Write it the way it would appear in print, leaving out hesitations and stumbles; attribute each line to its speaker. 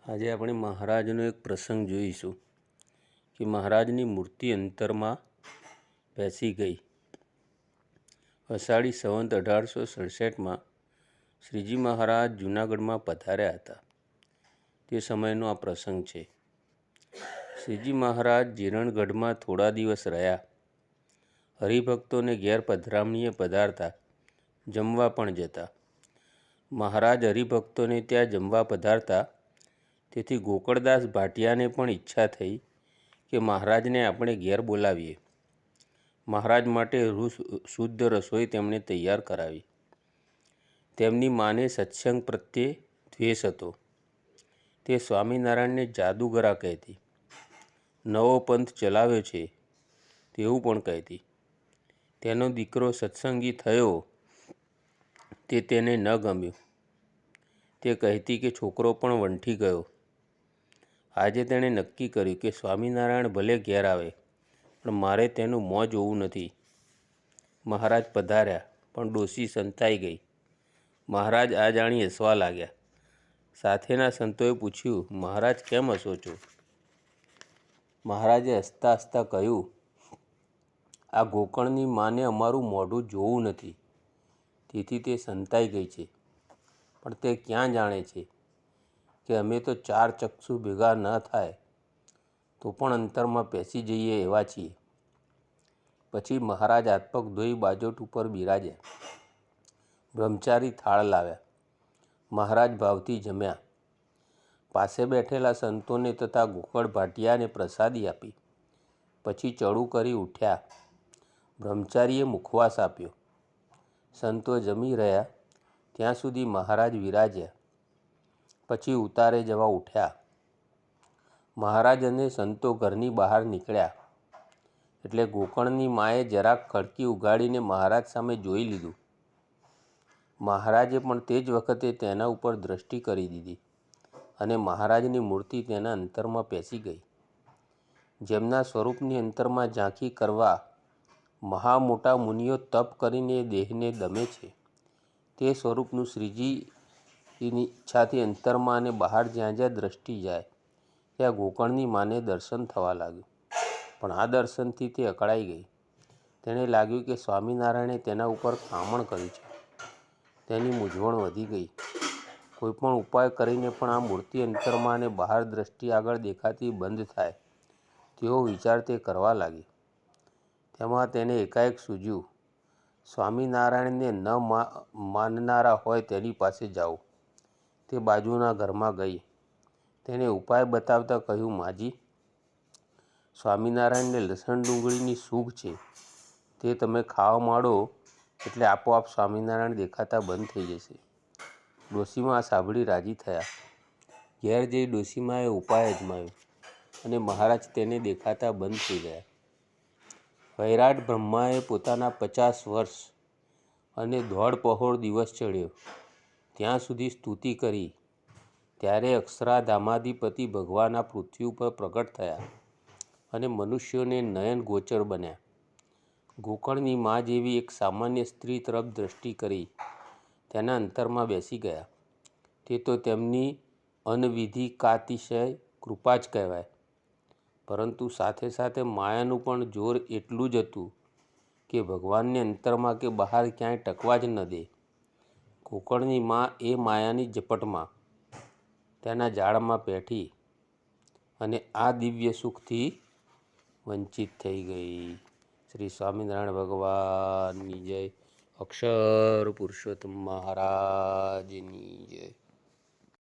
Speaker 1: આજે આપણે મહારાજનો એક પ્રસંગ જોઈશું કે મહારાજની મૂર્તિ અંતરમાં બેસી ગઈ. અષાઢી સંવત 1867માં શ્રીજી મહારાજ જૂનાગઢમાં પધાર્યા હતા. તે સમયનો આ પ્રસંગ છે. શ્રીજી મહારાજ જીરણગઢમાં થોડા દિવસ રહ્યા. હરિભક્તોને ઘેર પધરામણીએ પધારતા, જમવા પણ જતા. મહારાજ હરિભક્તોને ત્યાં જમવા પધારતા, તેથી ગોકળદાસ ભાટિયાને પણ ઈચ્છા થઈ કે મહારાજને આપણે ઘેર બોલાવીએ. મહારાજ માટે શુદ્ધ રસોઈ તેમણે તૈયાર કરાવી. તેમની માને સત્સંગ પ્રત્યે દ્વેષ હતો. તે સ્વામિનારાયણને જાદુગરા કહેતી. નવો પંથ ચલાવ્યો છે તેવું પણ કહેતી. તેનો દીકરો સત્સંગી થયો તે તેને ન ગમ્યું. તે કહેતી કે છોકરો પણ વંઠી ગયો. આજે તેણે નક્કી કર્યું કે સ્વામિનારાયણ ભલે ઘેર આવે, પણ મારે તેનું મોં જોવું નથી. મહારાજ પધાર્યા, પણ ડોશી સંતાઈ ગઈ. મહારાજ આ જાણી હસવા લાગ્યા. સાથેના સંતોએ પૂછ્યું, મહારાજ કેમ હસો છો? મહારાજે હસતા હસતા કહ્યું, આ ગોકળની માને અમારું મોઢું જોવું નથી, તેથી તે સંતાઈ ગઈ છે. પણ તે ક્યાં જાણે છે કે અમે તો 4 ચક્ષુ ભેગા ન થાય તો પણ અંતરમાં પેસી જઈએ એવા છીએ. પછી મહારાજ હાથ પગ ધોઈ બાજોટ ઉપર બિરાજ્યા. બ્રહ્મચારી થાળ લાવ્યા. મહારાજ ભાવથી જમ્યા. પાસે બેઠેલા સંતોને તથા ગોકળ ભાટિયાને પ્રસાદી આપી. પછી ચડું કરી ઉઠ્યા. બ્રહ્મચારીએ મુખવાસ આપ્યો. સંતો જમી રહ્યા ત્યાં સુધી મહારાજ વિરાજ્યા. પછી ઉતારે જવા ઉઠ્યા. મહારાજ અને સંતો ઘરની બહાર નીકળ્યા એટલે ગોકળની માએ જરાક ખડકી ઉગાડીને મહારાજ સામે જોઈ લીધું. મહારાજે પણ તે જ વખતે તેના ઉપર દ્રષ્ટિ કરી દીધી અને મહારાજની મૂર્તિ તેના અંતરમાં પેસી ગઈ. જેમના સ્વરૂપની અંતરમાં ઝાંખી કરવા મહા મોટા મુનિઓ તપ કરીને દેહને દમે છે, તે સ્વરૂપનું શ્રીજીની ઈચ્છાથી અંતરમાં અને બહાર જ્યાં જ્યાં દ્રષ્ટિ જાય ત્યાં ગોકળની માને દર્શન થવા લાગ્યું. પણ આ દર્શનથી તે અકળાઈ ગઈ. તેને લાગ્યું કે સ્વામિનારાયણે તેના ઉપર કામણ કર્યું છે. તેની મૂંઝવણ વધી ગઈ. કોઈ પણ ઉપાય કરીને પણ આ મૂર્તિ અંતરમાં અને બહાર દ્રષ્ટિ આગળ દેખાતી બંધ થાય તેવો વિચાર તે કરવા લાગી. તેમાં તેને એકાએક સૂઝ્યું, સ્વામિનારાયણને ન માનનારા હોય તેની પાસે જાઉં. તે બાજુના ઘરમાં ગઈ. તેને ઉપાય બતાવતા કહ્યું, માજી, સ્વામિનારાયણને લસણ ડુંગળીની સૂગ છે, તે તમે ખાવા માંડો એટલે આપોઆપ સ્વામિનારાયણ દેખાતા બંધ થઈ જશે. ડોશીમા આ સાંભળી રાજી થયા. ઘેર જઈ ડોશીમાએ ઉપાય અજમાવ્યો અને મહારાજ તેને દેખાતા બંધ થઈ ગયા. વૈરાટ બ્રહ્માએ પોતાના 50 વર્ષ અને 1.5 પહોર દિવસ ચડ્યો ત્યાં સુધી સ્તુતિ કરી. ત્યારે અક્ષરાધામાધિપતિ ભગવાન આ પૃથ્વી ઉપર પ્રગટ થયા અને મનુષ્યોને નયન ગોચર બન્યા. ગોકળની મા જેવી એક સામાન્ય સ્ત્રી તરફ દ્રષ્ટિ કરી તેના અંતરમાં બેસી ગયા. તે તો તેમની અનવિધિકાતિશય કૃપા જ કહેવાય. પરંતુ સાથે સાથે માયાનું પણ જોર એટલું જ હતું કે ભગવાનને અંતરમાં કે બહાર ક્યાંય ટકવા જ ન દે. ગોકળની મા એ માયાની ઝપટમાં તેના જાળમાં પેઠી અને આ દિવ્ય સુખથી વંચિત થઈ ગઈ. શ્રી સ્વામિનારાયણ ભગવાનની જય. અક્ષર પુરુષોત્તમ મહારાજની જય.